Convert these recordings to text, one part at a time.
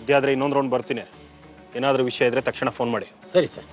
ಸಾಧ್ಯ ಆದರೆ ಇನ್ನೊಂದು ರೌಂಡ್ ಬರ್ತೀನಿ. ಏನಾದರೂ ವಿಷಯ ಇದ್ರೆ ತಕ್ಷಣ ಫೋನ್ ಮಾಡಿ. ಸರಿ ಸರ್.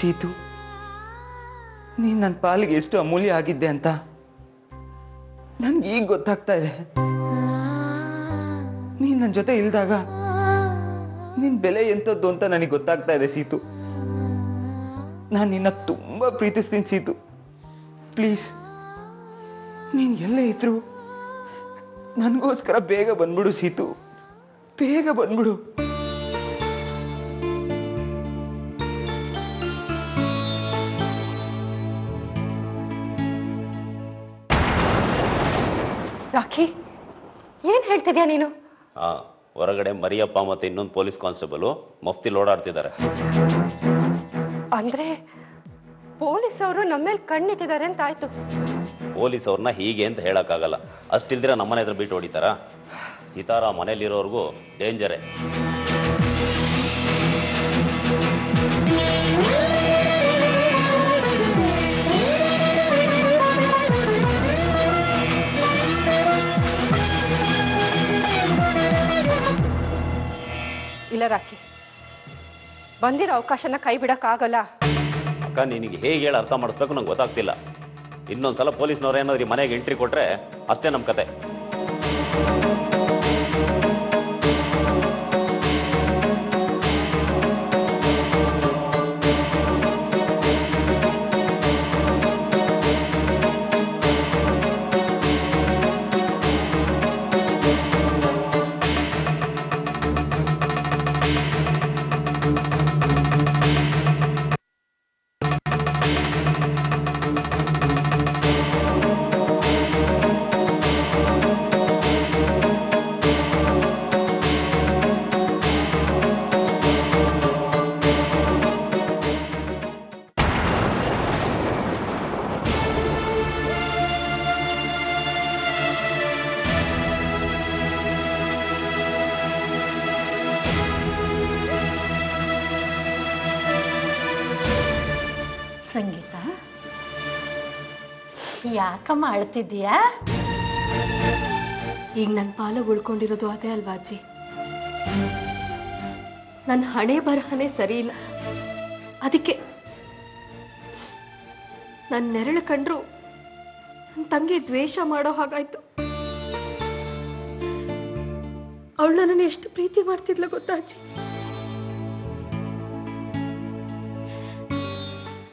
ಸೀತು, ನೀನ್ ನನ್ನ ಪಾಲಿಗೆ ಎಷ್ಟು ಅಮೂಲ್ಯ ಆಗಿದ್ದೆ ಅಂತ ನನ್ಗೆ ಈಗ ಗೊತ್ತಾಗ್ತಾ ಇದೆ. ನೀನ್ ನನ್ನ ಜೊತೆ ಇಲ್ದಾಗ ನಿನ್ ಬೆಲೆ ಎಂತದ್ದು ಅಂತ ನನಗೆ ಗೊತ್ತಾಗ್ತಾ ಇದೆ ಸೀತು. ನಾನು ನಿನ್ನ ತುಂಬಾ ಪ್ರೀತಿಸ್ತೀನಿ ಸೀತು. ಪ್ಲೀಸ್, ನೀನ್ ಎಲ್ಲೇ ಇದ್ರು ನನಗೋಸ್ಕರ ಬೇಗ ಬಂದ್ಬಿಡು ಸೀತು, ಬೇಗ ಬಂದ್ಬಿಡು. ರಾಖಿ, ಏನ್ ಹೇಳ್ತಿದ್ಯಾ ನೀನು? ಹೊರಗಡೆ ಮರಿಯಪ್ಪ ಮತ್ತೆ ಇನ್ನೊಂದು ಪೊಲೀಸ್ ಕಾನ್ಸ್ಟೇಬಲ್ ಮಫ್ತಿಲ್ ಓಡಾಡ್ತಿದ್ದಾರೆ. ಅಂದ್ರೆ ಪೊಲೀಸ್ ಅವರು ನಮ್ಮ ಮೇಲೆ ಕಣ್ಣಿಟ್ಟಿದ್ದಾರೆ ಅಂತ ಆಯ್ತು. ಪೊಲೀಸ್ ಅವ್ರನ್ನ ಹೀಗೆ ಅಂತ ಹೇಳಕ್ಕಾಗಲ್ಲ. ಅಷ್ಟಿಲ್ದಿರ ನಮ್ಮನೆ ಹತ್ರ ಬಿಟ್ಟು ಹೊಡಿತಾರ? ಸೀತಾರ ಮನೇಲಿರೋರ್ಗೂ ಡೇಂಜರೇ. ಇಲ್ಲ ರಾಖಿ, ಬಂದಿರೋ ಅವಕಾಶನ ಕೈ ಬಿಡಕ್ಕಾಗಲ್ಲ. ಅಕ್ಕ, ನಿನಗೆ ಹೇಗೆ ಹೇಳಿ ಅರ್ಥ ಮಾಡಿಸ್ಬೇಕು ನಂಗೆ ಗೊತ್ತಾಗ್ತಿಲ್ಲ. ಇನ್ನೊಂದ್ಸಲ ಪೊಲೀಸ್ನವ್ರು ಏನಾದ್ರು ಮನೆಗೆ ಎಂಟ್ರಿ ಕೊಟ್ರೆ ಅಷ್ಟೇ ನಮ್ಮ ಕತೆ. ಸಂಗೀತ, ಯಾಕಮ್ಮ ಅಳ್ತಿದ್ದೀಯಾ? ಈಗ ನನ್ನ ಪಾಲು ಉಳ್ಕೊಂಡಿರೋದು ಅದೇ ಅಲ್ವಾ ಅಜ್ಜಿ? ನನ್ನ ಹಣೆ ಬರಹನೇ ಸರಿ ಇಲ್ಲ. ಅದಕ್ಕೆ ನನ್ನ ನೆರಳು ಕಂಡ್ರು ನನ್ನ ತಂಗಿ ದ್ವೇಷ ಮಾಡೋ ಹಾಗಾಯ್ತು. ಅವಳು ನನ್ನನ್ನು ಎಷ್ಟು ಪ್ರೀತಿ ಮಾಡ್ತಿದ್ಲ ಗೊತ್ತಾ ಅಜ್ಜಿ?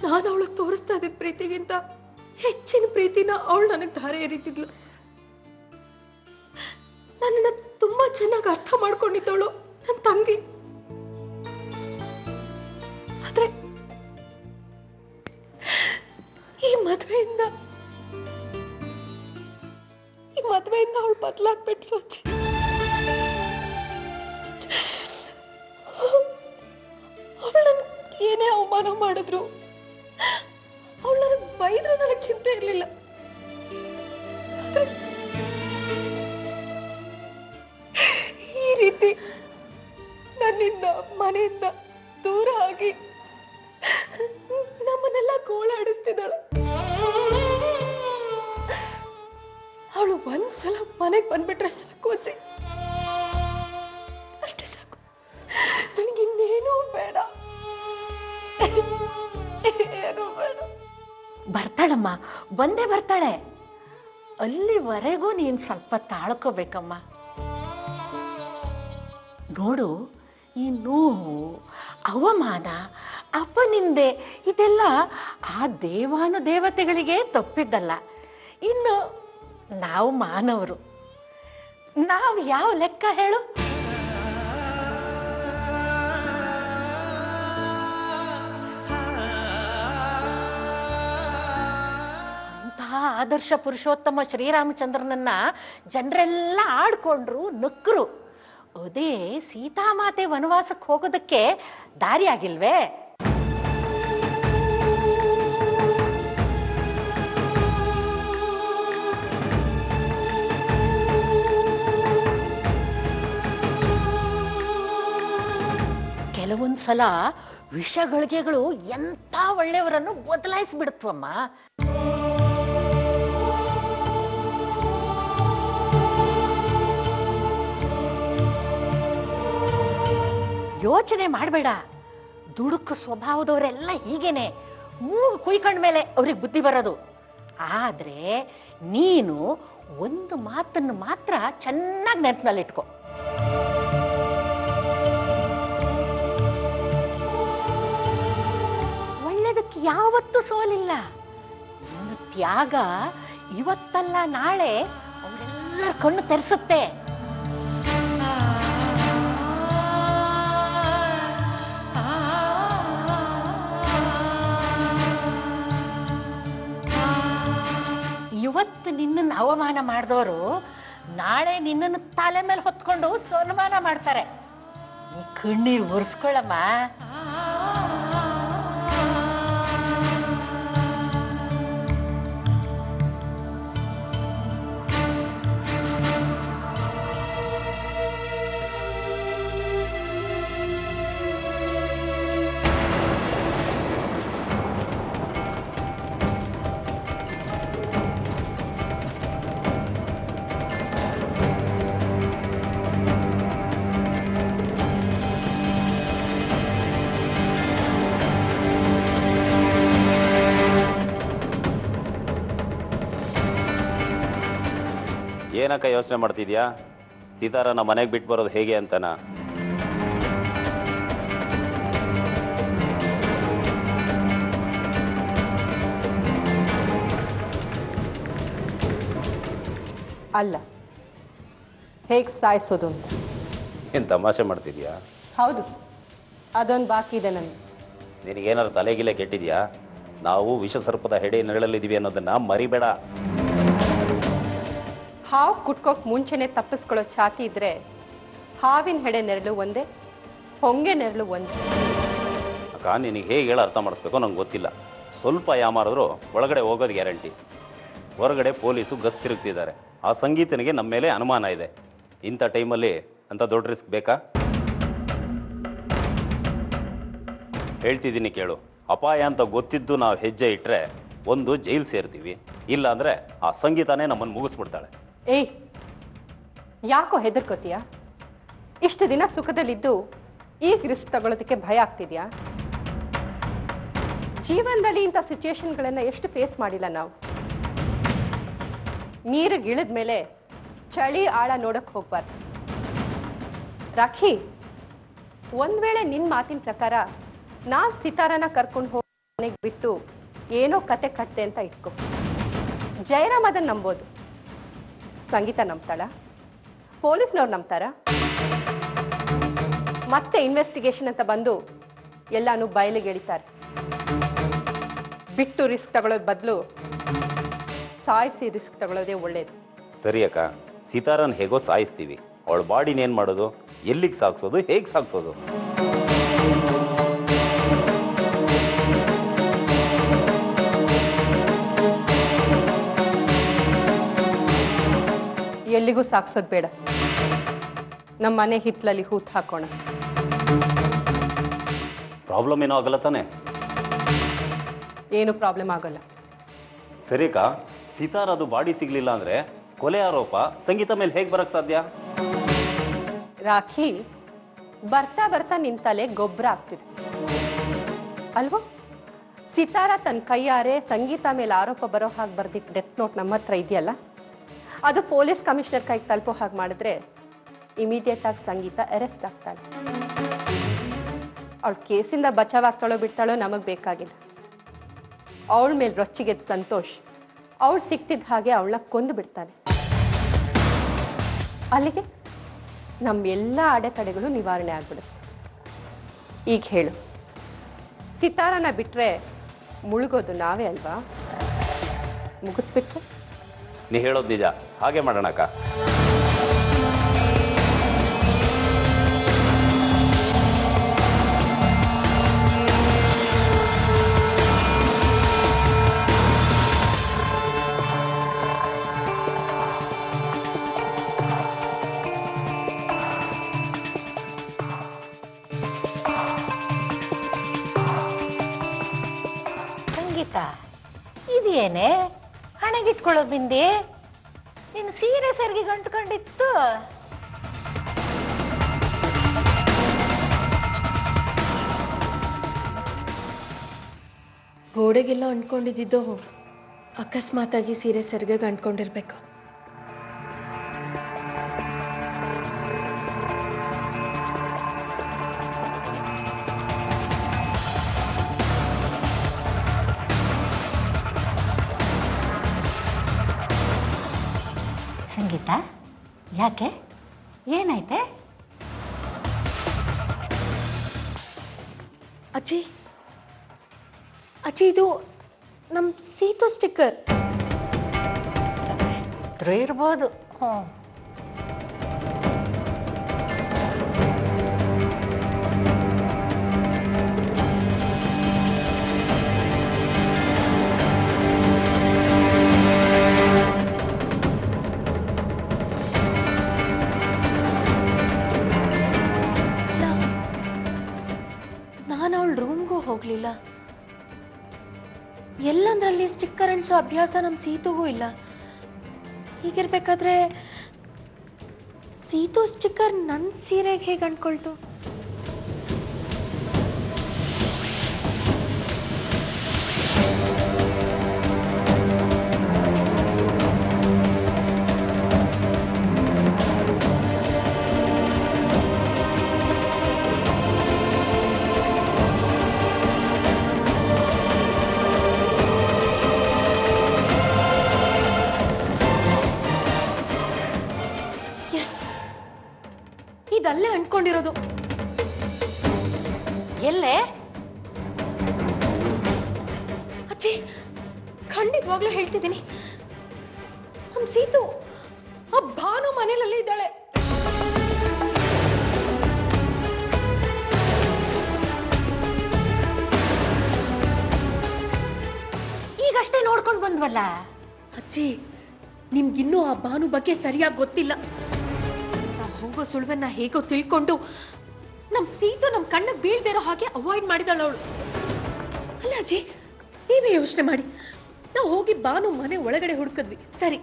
ನಾನು ಅವಳಿಗೆ ತೋರಿಸ್ತಾ ಇದ್ದ ಪ್ರೀತಿಗಿಂತ ಹೆಚ್ಚಿನ ಪ್ರೀತಿನ ಅವಳು ನನಗೆ ಧಾರೆ ಎರಿತಿದ್ಲು. ನನ್ನನ್ನ ತುಂಬಾ ಚೆನ್ನಾಗಿ ಅರ್ಥ ಮಾಡ್ಕೊಂಡಿದ್ದವಳು ನನ್ನ ತಂಗಿ. ಆದ್ರೆ ಈ ಮದ್ವೆಯಿಂದ ಅವಳು ಬದಲಾಗ್ಬಿಟ್ಲು ಅಜ್ಜಿ. ಅವಳು ಏನೇ ಅವಮಾನ ಮಾಡಿದ್ರು, ಅವಳು ನನಗೆ ಬೈದ್ರು ನನಗೆ ಚಿಂತೆ ಇರಲಿಲ್ಲ. ಈ ರೀತಿ ನನ್ನಿಂದ ಮನೆಯಿಂದ ದೂರ ಆಗಿ ನಮ್ಮನ್ನೆಲ್ಲ ಗೋಳಾಡಿಸ್ತಿದ್ದಾಳೆ. ಅವಳು ಒಂದ್ಸಲ ಮನೆಗೆ ಬಂದ್ಬಿಟ್ರೆ ಸಾಕು ಅಜ್ಜಿ, ಅಷ್ಟೇ ಸಾಕು. ನನಗಿನ್ನೇನೂ ಬೇಡ, ಏನೂ ಬೇಡ. ಬರ್ತಾಳಮ್ಮ, ಬಂದೇ ಬರ್ತಾಳೆ. ಅಲ್ಲಿವರೆಗೂ ನೀನ್ ಸ್ವಲ್ಪ ತಾಳ್ಕೋಬೇಕಮ್ಮ. ನೋಡು, ಈ ನೋವು, ಅವಮಾನ, ಅಪನಿಂದೆ ಇದೆಲ್ಲ ಆ ದೇವಾನುದೇವತೆಗಳಿಗೆ ತಪ್ಪಿದ್ದಲ್ಲ. ಇನ್ನು ನಾವು ಮಾನವರು, ನಾವು ಯಾವ ಲೆಕ್ಕ ಹೇಳು? ಅಂತಹ ಆದರ್ಶ ಪುರುಷೋತ್ತಮ ಶ್ರೀರಾಮಚಂದ್ರನನ್ನ ಜನರೆಲ್ಲ ಆಡ್ಕೊಂಡ್ರು, ನಕ್ಕರು. ಅದೇ ಸೀತಾಮಾತೆ ವನವಾಸಕ್ಕೆ ಹೋಗೋದಕ್ಕೆ ದಾರಿ ಆಗಿಲ್ವೇ? ಕೆಲವೊಂದ್ಸಲ ವಿಷಗಳಿಗೆಗಳು ಎಂಥ ಒಳ್ಳೆಯವರನ್ನು ಬದಲಾಯಿಸ್ಬಿಡುತ್ತವಮ್ಮ. ಯೋಚನೆ ಮಾಡಬೇಡ. ದುಡುಕು ಸ್ವಭಾವದವರೆಲ್ಲ ಹೀಗೇನೆ, ಮೂಗು ಕುಯ್ಕೊಂಡ್ಮೇಲೆ ಅವ್ರಿಗೆ ಬುದ್ಧಿ ಬರೋದು. ಆದ್ರೆ ನೀನು ಒಂದು ಮಾತನ್ನು ಮಾತ್ರ ಚೆನ್ನಾಗಿ ನೆನಪಿನಲ್ಲಿಟ್ಕೋ. ಒಳ್ಳೆದಕ್ಕೆ ಯಾವತ್ತೂ ಸೋಲಿಲ್ಲ. ನಿನ್ನ ತ್ಯಾಗ ಇವತ್ತಲ್ಲ ನಾಳೆ ಅವರೆಲ್ಲರ ಕಣ್ಣು ತೆರೆಸುತ್ತೆ. ಇವತ್ತು ನಿನ್ನನ್ನು ಅವಮಾನ ಮಾಡಿದವರು ನಾಳೆ ನಿನ್ನನ್ನು ತಲೆ ಮೇಲೆ ಹೊತ್ಕೊಂಡು ಸನ್ಮಾನ ಮಾಡ್ತಾರೆ. ನೀ ಕಣ್ಣೀರು ಒರೆಸ್ಕೊಳ್ಳಮ್ಮ. ಏನಕ್ಕ ಯೋಚನೆ ಮಾಡ್ತಿದ್ಯಾ? ಸೀತಾರನ ಮನೆಗೆ ಬಿಟ್ಟು ಬರೋದು ಹೇಗೆ ಅಂತನ? ಅಲ್ಲ, ಹೇಗೆ ಸಾಯಿಸೋದು ಅಂತ. ಏನು ತಮಾಷೆ ಮಾಡ್ತಿದ್ಯಾ? ಹೌದು, ಅದೊಂದು ಬಾಕಿ ಇದೆ ನನಗೆ. ನಿನಗೇನಾದ್ರು ತಲೆಗಿಲೆ ಕೆಟ್ಟಿದ್ಯಾ? ನಾವು ವಿಷಸರ್ಪದ ಹೆಡೆ ನೆರಳಲ್ಲಿದ್ದೀವಿ ಅನ್ನೋದನ್ನ ಮರಿಬೇಡ. ಹಾವು ಕುಟ್ಕೋಕ್ ಮುಂಚೆನೆ ತಪ್ಪಿಸ್ಕೊಳ್ಳೋ ಛಾತಿ ಇದ್ರೆ ಹಾವಿನ ಹೆಡೆ ನೆರಳು ಒಂದೇ, ಹೊಂಗೆ ನೆರಳು ಒಂದೇ. ಅಕ್ಕ, ನಿನಗೆ ಹೇಗೆ ಹೇಳಿ ಅರ್ಥ ಮಾಡಿಸ್ಬೇಕೋ ನಂಗೆ ಗೊತ್ತಿಲ್ಲ. ಸ್ವಲ್ಪ ಯಾಮಾರಿದ್ರು ಒಳಗಡೆ ಹೋಗೋದು ಗ್ಯಾರಂಟಿ. ಹೊರಗಡೆ ಪೊಲೀಸು ಗಸ್ತು ತಿರುಗ್ತಿದ್ದಾರೆ. ಆ ಸಂಗೀತನಿಗೆ ನಮ್ಮ ಮೇಲೆ ಅನುಮಾನ ಇದೆ. ಇಂಥ ಟೈಮಲ್ಲಿ ಅಂತ ದೊಡ್ಡ ರಿಸ್ಕ್ ಬೇಕಾ? ಹೇಳ್ತಿದ್ದೀನಿ ಕೇಳು. ಅಪಾಯ ಅಂತ ಗೊತ್ತಿದ್ದು ನಾವು ಹೆಜ್ಜೆ ಇಟ್ಟರೆ ಒಂದು ಜೈಲು ಸೇರ್ತೀವಿ, ಇಲ್ಲ ಅಂದರೆ ಆ ಸಂಗೀತನೇ ನಮ್ಮನ್ನು ಮುಗಿಸ್ಬಿಡ್ತಾಳೆ. ಏಯ್, ಯಾಕೋ ಹೆದರ್ಕೋತೀಯ? ಇಷ್ಟು ದಿನ ಸುಖದಲ್ಲಿದ್ದು ಈಗ ರಿಸ್ಕ್ ತಗೊಳ್ಳೋದಕ್ಕೆ ಭಯ ಆಗ್ತಿದ್ಯಾ? ಜೀವನದಲ್ಲಿ ಇಂಥ ಸಿಚುಯೇಷನ್ಗಳನ್ನ ಎಷ್ಟು ಫೇಸ್ ಮಾಡಿಲ್ಲ ನಾವು. ನೀರಿಗೆ ಇಳಿದ ಮೇಲೆ ಚಳಿ ಆಳ ನೋಡಕ್ ಹೋಗ್ಬಾರ್ದು. ರಾಖಿ, ಒಂದ್ ವೇಳೆ ನಿನ್ ಮಾತಿನ ಪ್ರಕಾರ ನಾನ್ ಸಿತಾರನ ಕರ್ಕೊಂಡು ಹೋಗಿ ಮನೆಗೆ ಬಿಟ್ಟು ಏನೋ ಕತೆ ಕಟ್ಟೆ ಅಂತ ಇಟ್ಕೊ. ಜಯರಾಮ್ ಅದನ್ನ ನಂಬೋದು, ಸಂಗೀತ ನಂಬ್ತಾಳ? ಪೊಲೀಸ್ನವ್ರು ನಂಬ್ತಾರ? ಮತ್ತೆ ಇನ್ವೆಸ್ಟಿಗೇಷನ್ ಅಂತ ಬಂದು ಎಲ್ಲಾನು ಬಯಲಿಗೆ ಎಳಿತಾರೆ. ಬಿಟ್ಟು ರಿಸ್ಕ್ ತಗೊಳ್ಳೋದ್ ಬದಲು ಸಾಯಿಸಿ ರಿಸ್ಕ್ ತಗೊಳ್ಳೋದೇ ಒಳ್ಳೇದು. ಸರಿ ಅಕ್ಕ, ಸಿತಾರನ್ ಹೇಗೋ ಸಾಯಿಸ್ತೀವಿ, ಅವಳ ಬಾಡಿನ ಏನ್ ಮಾಡೋದು? ಎಲ್ಲಿಗೆ ಸಾಗಿಸೋದು? ಹೇಗೆ ಸಾಗಿಸೋದು? ಎಲ್ಲಿಗೂ ಸಾಕ್ಸೋದ್ ಬೇಡ. ನಮ್ಮ ಮನೆ ಹಿತ್ಲಲ್ಲಿ ಹೂತ್ ಹಾಕೋಣ. ಪ್ರಾಬ್ಲಮ್ ಏನೋ ಆಗಲ್ಲ ತಾನೆ? ಏನು ಪ್ರಾಬ್ಲಮ್ ಆಗಲ್ಲ. ಸರಿ ಅಕ್ಕ, ಸಿತಾರದು ಬಾಡಿ ಸಿಗ್ಲಿಲ್ಲ ಅಂದ್ರೆ ಕೊಲೆ ಆರೋಪ ಸಂಗೀತ ಮೇಲೆ ಹೇಗೆ ಬರಕ್ ಸಾಧ್ಯ? ರಾಖಿ, ಬರ್ತಾ ಬರ್ತಾ ನಿನ್ ತಲೆ ಗೊಬ್ಬರ ಆಗ್ತಿದೆ ಅಲ್ವಾ? ಸಿತಾರ ತನ್ನ ಕೈಯಾರೆ ಸಂಗೀತ ಮೇಲೆ ಆರೋಪ ಬರೋ ಹಾಗೆ ಬರ್ದಿಟ್ಟು ಡೆತ್ ನೋಟ್ ನಮ್ಮ ಹತ್ರ ಇದೆಯಲ್ಲ, ಅದು ಪೊಲೀಸ್ ಕಮಿಷನರ್ ಕೈಗೆ ತಲುಪೋ ಹಾಗೆ ಮಾಡಿದ್ರೆ ಇಮಿಡಿಯೇಟ್ ಆಗಿ ಸಂಗೀತ ಅರೆಸ್ಟ್ ಆಗ್ತಾಳೆ. ಅವಳ ಕೇಸಿಂದ ಬಚಾವಾಗ್ತಾಳೋ ಬಿಡ್ತಾಳೋ ನಮಗ್ ಬೇಕಾಗಿಲ್ಲ. ಅವಳ ಮೇಲೆ ರೊಚ್ಚಿಗೆದ್ದ ಸಂತೋಷ್ ಅವಳು ಸಿಕ್ತಿದ್ದ ಹಾಗೆ ಅವಳನ್ನ ಕೊಂದು ಬಿಡ್ತಾನೆ. ಅಲ್ಲಿಗೆ ನಮ್ಮೆಲ್ಲ ಅಡೆತಡೆಗಳು ನಿವಾರಣೆ ಆಗ್ಬಿಡುತ್ತೆ. ಈಗ ಹೇಳು, ಸಿತಾರನ ಬಿಟ್ರೆ ಮುಳುಗೋದು ನಾವೇ ಅಲ್ವಾ? ಮುಗಿಸ್ಬಿಟ್ರೆ? ನೀ ಹೇಳೋದು ನಿಜ, ಹಾಗೆ ಮಾಡೋಣ ಅಕ್ಕ. ಸಂಗೀತ, ಇದೇನೆ ಹಣಗಿಟ್ಕೊಳ್ಳೋ ಬಿಂದಿ? ನೀನು ಸೀರೆ ಸರಿಗೆ ಗಂಟ್ಕೊಂಡಿತ್ತು. ಗೋಡೆಗೆಲ್ಲ ಅಂಟ್ಕೊಂಡಿದ್ದು ಅಕಸ್ಮಾತಾಗಿ ಸೀರೆ ಸೆರ್ಗೆಗೆ ಅಂಟ್ಕೊಂಡಿರ್ಬೇಕು. ಸಂಗೀತ, ಯಾಕೆ? ಏನಾಯ್ತೆ? ಅಜ್ಜಿ, ಅಜ್ಜಿ, ಇದು ನಮ್ ಸೀತು ಸ್ಟಿಕ್ಕರ್. ಇರ್ಬೋದು. ನಾನು ಅವಳ ರೂಮ್ಗೂ ಹೋಗ್ಲಿಲ್ಲ. ಎಲ್ಲಂದ್ರಲ್ಲಿ ಸ್ಟಿಕ್ಕರ್ ಅಂಟಿಸೋ ಅಭ್ಯಾಸ ನಮ್ ಸೀತುಗೂ ಇಲ್ಲ. ಹೀಗಿರ್ಬೇಕಾದ್ರೆ ಸೀತು ಸ್ಟಿಕ್ಕರ್ ನನ್ ಸೀರೆಗೆ ಹೇಗೆ ಅಂಟ್ಕೊಳ್ತು? ಇದಲ್ಲೇ ಅಂಟ್ಕೊಂಡಿರೋದು. ಎಲ್ಲೇ? ಅಜ್ಜಿ, ಖಂಡಿತವಾಗ್ಲೂ ಹೇಳ್ತಿದ್ದೀನಿ, ನಮ್ ಸೀತು ಆ ಭಾನು ಮನೇಲಲ್ಲಿ ಇದ್ದಾಳೆ. ಈಗಷ್ಟೇ ನೋಡ್ಕೊಂಡು ಬಂದ್ವಲ್ಲ. ಅಜ್ಜಿ, ನಿಮ್ಗಿನ್ನೂ ಆ ಭಾನು ಬಗ್ಗೆ ಸರಿಯಾಗಿ ಗೊತ್ತಿಲ್ಲ. ನಾವು ಹೋಗೋ ಸುಳ್ವನ್ನ ಹೇಗೋ ತಿಳ್ಕೊಂಡು ನಮ್ ಸೀತು ನಮ್ ಕಣ್ಣಿಗೆ ಬೀಳ್ದಿರೋ ಹಾಗೆ ಅವಾಯ್ಡ್ ಮಾಡಿದಾಳ ಅವಳು. ಅಲ್ಲ ಅಜ್ಜಿ, ನೀವೇ ಯೋಚನೆ ಮಾಡಿ. ನಾವು ಹೋಗಿ ಭಾನು ಮನೆ ಒಳಗಡೆ ಹುಡುಕಿದ್ವಿ, ಸರಿ.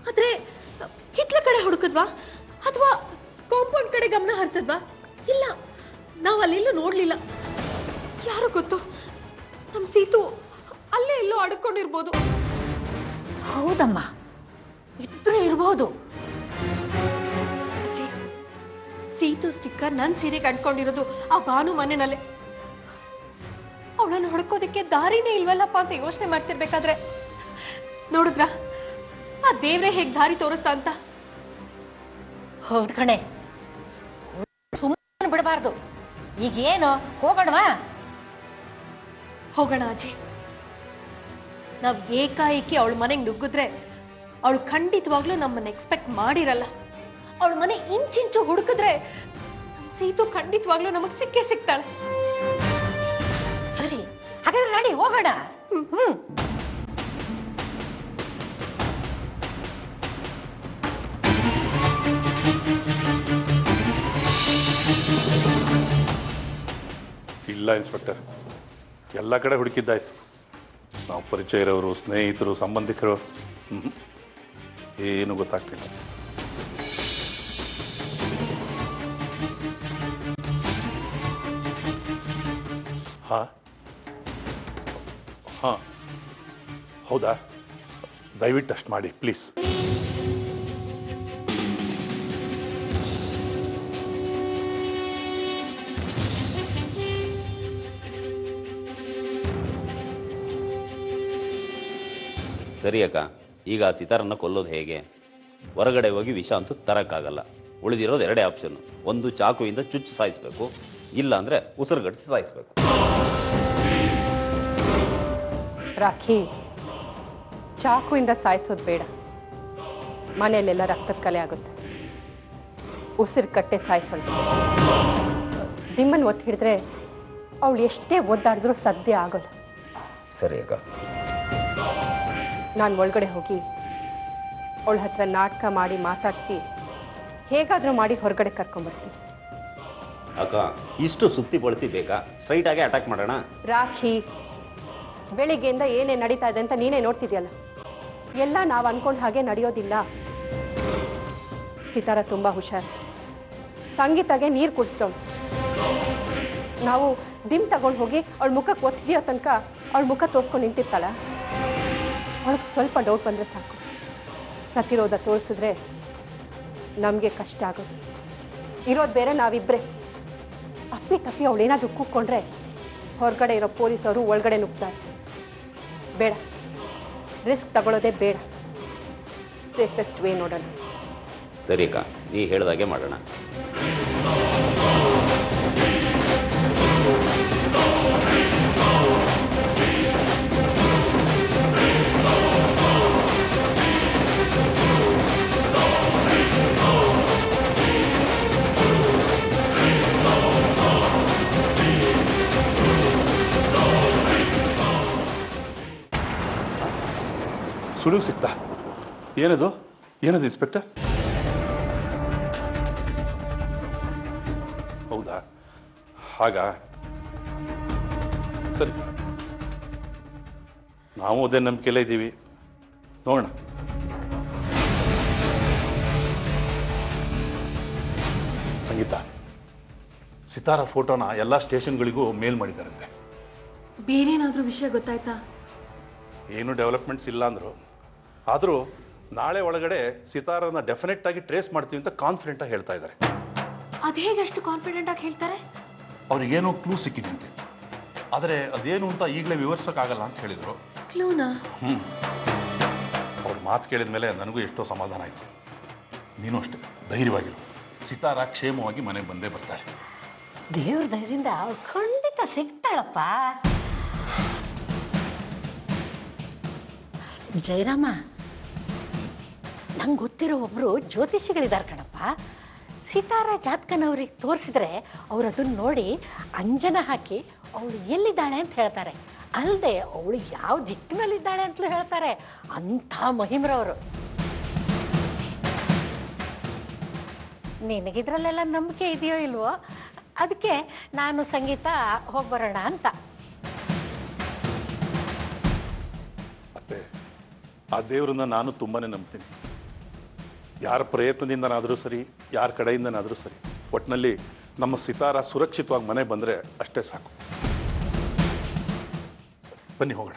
ಆದ್ರೆ ಹಿತ್ಲ ಕಡೆ ಹುಡುಕಿದ್ವಾ ಅಥವಾ ಕಾಂಪೌಂಡ್ ಕಡೆ ಗಮನ ಹರಿಸಿದ್ವಾ? ಇಲ್ಲ, ನಾವು ಅಲ್ಲೆಲ್ಲೂ ನೋಡ್ಲಿಲ್ಲ. ಯಾರು ಗೊತ್ತು, ನಮ್ ಸೀತು ಅಲ್ಲೇ ಎಲ್ಲೋ ಅಡ್ಕೊಂಡಿರ್ಬೋದು. ಹೌದಮ್ಮ, ಇದ್ರೂ ಇರ್ಬೋದು. ಅಜ್ಜಿ, ಸೀತು ಸ್ಟಿಕ್ಕರ್ ನನ್ ಸೀರೆಗೆ ಅಂಟ್ಕೊಂಡಿರೋದು ಆ ಭಾನು ಮನೆಯಲ್ಲೇ. ಅವಳನ್ನು ಹುಡುಕೋದಕ್ಕೆ ದಾರಿನೇ ಇಲ್ವಲ್ಲಪ್ಪ ಅಂತ ಯೋಚನೆ ಮಾಡ್ತಿರ್ಬೇಕಾದ್ರೆ ನೋಡಿದ್ರ ಆ ದೇವ್ರೆ ಹೇಗ್ ದಾರಿ ತೋರಿಸ್ತಾ ಅಂತ. ಹೌದು ಕಣೆ, ಸುಮ್ಮನೆ ಬಿಡಬಾರ್ದು. ಈಗೇನು ಹೋಗೋಣವಾ? ಹೋಗೋಣ ಅಜ್ಜಿ. ನಾವ್ ಏಕಾಏಕಿ ಅವಳ ಮನೆಗೆ ನುಗ್ಗಿದ್ರೆ ಅವಳು ಖಂಡಿತವಾಗ್ಲೂ ನಮ್ಮನ್ನ ಎಕ್ಸ್ಪೆಕ್ಟ್ ಮಾಡಿರಲ್ಲ. ಅವಳ ಮನೆ ಇಂಚಿಂಚು ಹುಡುಕಿದ್ರೆ ಸೀತು ಖಂಡಿತವಾಗ್ಲೂ ನಮಗ್ ಸಿಕ್ಕೇ ಸಿಗ್ತಾಳೆ. ಸರಿ, ಹಾಗಾದ್ರೆ ರಾಣಿ ಹೋಗೋಣ. ಹ್ಮ್. ಇಲ್ಲ ಇನ್ಸ್ಪೆಕ್ಟರ್, ಎಲ್ಲ ಕಡೆ ಹುಡುಕಿದ್ದಾಯ್ತು. ನಾವು ಪರಿಚಯ ಇರೋರು, ಸ್ನೇಹಿತರು, ಸಂಬಂಧಿಕರು, ಏನು ಗೊತ್ತಾಗ್ತಿಲ್ಲ. ಹಾ ಹಾ ಹೌದಾ? ದಯವಿಟ್ಟು ಅಷ್ಟು ಮಾಡಿ ಪ್ಲೀಸ್. ಸರಿ ಅಕ್ಕ, ಈಗ ಆ ಸಿತಾರನ್ನ ಕೊಲ್ಲೋದು ಹೇಗೆ? ಹೊರಗಡೆ ಹೋಗಿ ವಿಷ ಅಂತೂ ತರಕ್ಕಾಗಲ್ಲ. ಉಳಿದಿರೋದು ಎರಡೇ ಆಪ್ಷನ್. ಒಂದು ಚಾಕುವಿಂದ ಚುಚ್ಚು ಸಾಯಿಸ್ಬೇಕು, ಇಲ್ಲ ಅಂದ್ರೆ ಉಸಿರುಗಡಿಸಿ ಸಾಯಿಸ್ಬೇಕು. ರಾಖಿ, ಚಾಕುವಿಂದ ಸಾಯಿಸೋದು ಬೇಡ. ಮನೆಯಲ್ಲೆಲ್ಲ ರಕ್ತದ ಕಲೆ ಆಗುತ್ತೆ. ಉಸಿರು ಕಟ್ಟೆ ಸಾಯಿಸೋಣ. ನಿಮ್ಮನ್ನು ಒತ್ತಿ ಹಿಡಿದ್ರೆ ಅವಳು ಎಷ್ಟೇ ಒದ್ದಾಡಿದ್ರೂ ಸದ್ಯ ಆಗೋಲ್ಲ. ಸರಿ ಅಕ್ಕ. ನಾನು ಒಳಗಡೆ ಹೋಗಿ ಅವಳ ಹತ್ರ ನಾಟಕ ಮಾಡಿ ಮಾತಾಡಿಸಿ ಹೇಗಾದ್ರೂ ಮಾಡಿ ಹೊರಗಡೆ ಕರ್ಕೊಂಡ್ಬರ್ತೀನಿ. ಅಕ್ಕ, ಇಷ್ಟು ಸುತ್ತಿ ಬಳಸಿ ಬೇಕಾ? ಸ್ಟ್ರೈಟ್ ಆಗಿ ಅಟ್ಯಾಕ್ ಮಾಡೋಣ. ರಾಖಿ, ಬೆಳಿಗ್ಗೆಯಿಂದ ಏನೇ ನಡೀತಾ ಇದೆ ಅಂತ ನೀನೇ ನೋಡ್ತಿದ್ಯಲ್ಲ. ಎಲ್ಲ ನಾವು ಅನ್ಕೊಂಡ ಹಾಗೆ ನಡೆಯೋದಿಲ್ಲ. ಸಿತಾರ ತುಂಬಾ ಹುಷಾರು. ಸಂಗೀತಗೆ ನೀರು ಕುಡಿಸ್ತವಳು. ನಾವು ದಿಮ್ ತಗೊಂಡು ಹೋಗಿ ಅವಳ ಮುಖಕ್ಕೆ ಒತ್ತಿದೆಯೋ ತನಕ ಅವಳ ಮುಖ ತೋರ್ಸ್ಕೊಂಡು ನಿಂತಿರ್ತಾಳ. ಅವಳಿಗೆ ಸ್ವಲ್ಪ ಡೌಟ್ ಬಂದ್ರೆ ಸಾಕು. ಪ್ರತಿರೋಧ ತೋರಿಸಿದ್ರೆ ನಮಗೆ ಕಷ್ಟ ಆಗೋದು. ಇರೋದು ಬೇರೆ, ನಾವಿಬ್ರೆ. ಅಪ್ಪಿ ತಪ್ಪಿ ಅವಳೇನಾದ್ರೂ ಕೂತ್ಕೊಂಡ್ರೆ ಹೊರಗಡೆ ಇರೋ ಪೊಲೀಸವರು ಒಳಗಡೆ ನುಗ್ತಾರೆ. ಬೇಡ, ರಿಸ್ಕ್ ತಗೊಳ್ಳೋದೇ ಬೇಡ. ಸೇಫೆಸ್ಟ್ ವೇ ನೋಡೋಣ. ಸರಿ ಅಕ್ಕ, ನೀ ಹೇಳ್ದಾಗೆ ಮಾಡೋಣ. ಸುಳಿವು ಸಿಗ್ತಾ? ಏನದು ಏನದು ಇನ್ಸ್ಪೆಕ್ಟರ್? ಹೌದಾ? ಹಾಗ ಸರಿ, ನಾವು ಅದೇ ನಂಬಿಕೆಯಲ್ಲೇ ಇದ್ದೀವಿ. ನೋಡೋಣ. ಸಂಗೀತ, ಸಿತಾರ ಫೋಟೋನ ಎಲ್ಲ ಸ್ಟೇಷನ್ಗಳಿಗೂ ಮೇಲ್ ಮಾಡಿದಾರಂತೆ. ಬೇರೇನಾದ್ರೂ ವಿಷಯ ಗೊತ್ತಾಯ್ತಾ? ಏನು ಡೆವಲಪ್ಮೆಂಟ್ಸ್ ಇಲ್ಲ ಅಂದ್ರು. ಆದರೂ ನಾಳೆ ಒಳಗಡೆ ಸಿತಾರನ ಡೆಫಿನೆಟ್ ಆಗಿ ಟ್ರೇಸ್ ಮಾಡ್ತೀವಿ ಅಂತ ಕಾನ್ಫಿಡೆಂಟ್ ಆಗಿ ಹೇಳ್ತಾ ಇದ್ದಾರೆ. ಅದೇಗೆ ಅಷ್ಟು ಕಾನ್ಫಿಡೆಂಟ್ ಆಗಿ ಹೇಳ್ತಾರೆ? ಅವ್ರಿಗೇನೋ ಕ್ಲೂ ಸಿಕ್ಕಿದಂತೆ, ಆದರೆ ಅದೇನು ಅಂತ ಈಗಲೇ ವಿವರಿಸೋಕ್ಕಾಗಲ್ಲ ಅಂತ ಹೇಳಿದ್ರು. ಕ್ಲೂನಾ? ಅವ್ರ ಮಾತು ಕೇಳಿದ ಮೇಲೆ ನನಗೂ ಎಷ್ಟೋ ಸಮಾಧಾನ ಆಯಿತು. ನೀನು ಅಷ್ಟೇ ಧೈರ್ಯವಾಗಿರು. ಸಿತಾರ ಕ್ಷೇಮವಾಗಿ ಮನೆಗೆ ಬಂದೇ ಬರ್ತಾಳೆ. ದೇವ್ರ ದಯದಿಂದ ಅವಳು ಖಂಡಿತ ಸಿಗ್ತಾಳಪ್ಪ. ಜಯರಾಮ, ನಂಗೆ ಗೊತ್ತಿರೋ ಒಬ್ರು ಜ್ಯೋತಿಷಿಗಳಿದ್ದಾರೆ ಕಣಪ್ಪ. ಸಿತಾರ ಜಾತಕನವ್ರಿಗೆ ತೋರಿಸಿದ್ರೆ ಅವ್ರು ಅದನ್ನ ನೋಡಿ ಅಂಜನ ಹಾಕಿ ಅವಳು ಎಲ್ಲಿದ್ದಾಳೆ ಅಂತ ಹೇಳ್ತಾರೆ. ಅಲ್ಲದೆ ಅವಳು ಯಾವ ದಿಕ್ಕಿನಲ್ಲಿದ್ದಾಳೆ ಅಂತಲೂ ಹೇಳ್ತಾರೆ. ಅಂಥ ಮಹಿಮ್ರವರು. ನಿನಗಿದ್ರಲ್ಲೆಲ್ಲ ನಂಬಿಕೆ ಇದೆಯೋ ಇಲ್ವೋ? ಅದಕ್ಕೆ ನಾನು ಸಂಗೀತ ಹೋಗ್ಬರೋಣ ಅಂತ. ಮತ್ತೆ ಆ ದೇವರನ್ನ ನಾನು ತುಂಬಾನೇ ನಂಬ್ತೀನಿ. ಯಾರ ಪ್ರಯತ್ನದಿಂದನಾದರೂ ಸರಿ, ಯಾರ ಕಡೆಯಿಂದನಾದರೂ ಸರಿ, ಒಟ್ಟಿನಲ್ಲಿ ನಮ್ಮ ಸಿತಾರ ಸುರಕ್ಷಿತವಾಗಿ ಮನೆ ಬಂದರೆ ಅಷ್ಟೇ ಸಾಕು. ಬನ್ನಿ ಹೋಗೋಣ.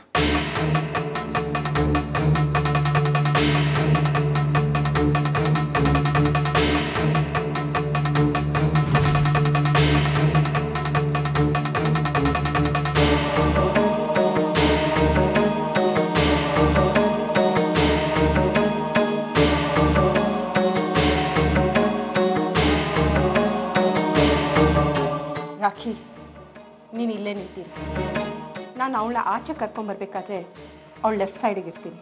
ಇಲ್ಲೇ ನಿಂತೀರಿ. ನಾನು ಅವಳ ಆಚೆ ಕರ್ಕೊಂಬರ್ಬೇಕಾದ್ರೆ ಅವಳು ಲೆಫ್ಟ್ ಸೈಡಿಗೆ ಇರ್ತೀನಿ.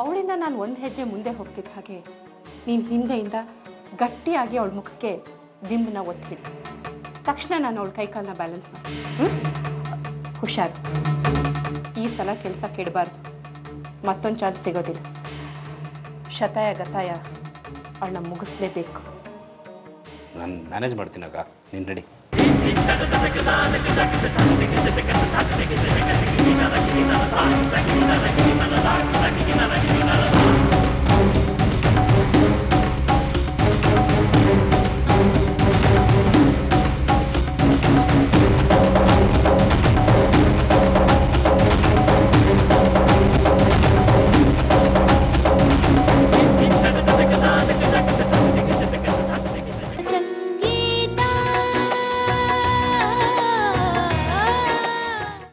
ಅವಳಿಂದ ನಾನು ಒಂದು ಹೆಜ್ಜೆ ಮುಂದೆ ಹೋಗ್ತಿದ್ದ ಹಾಗೆ ನೀನು ಹಿಂದೆಯಿಂದ ಗಟ್ಟಿಯಾಗಿ ಅವಳ ಮುಖಕ್ಕೆ ದಿಂಬನ್ನ ಒತ್ತಿಬಿಡಿ. ತಕ್ಷಣ ನಾನು ಅವಳ ಕೈಕಾಲನ್ನ ಬ್ಯಾಲೆನ್ಸ್ ಮಾಡಿ. ಹುಷಾರು, ಈ ಸಲ ಕೆಲಸ ಕೆಡಬಾರ್ದು. ಮತ್ತೊಂದು ಚಾನ್ಸ್ ಸಿಗೋದಿಲ್ಲ. ಶತಾಯ ಗತಾಯ ಅವಳನ್ನ ಮುಗಿಸ್ಲೇಬೇಕು. ನಾನು ಮ್ಯಾನೇಜ್ ಮಾಡ್ತೀನಕ್ಕ, ನೀನು ರೆಡಿ. Thank you.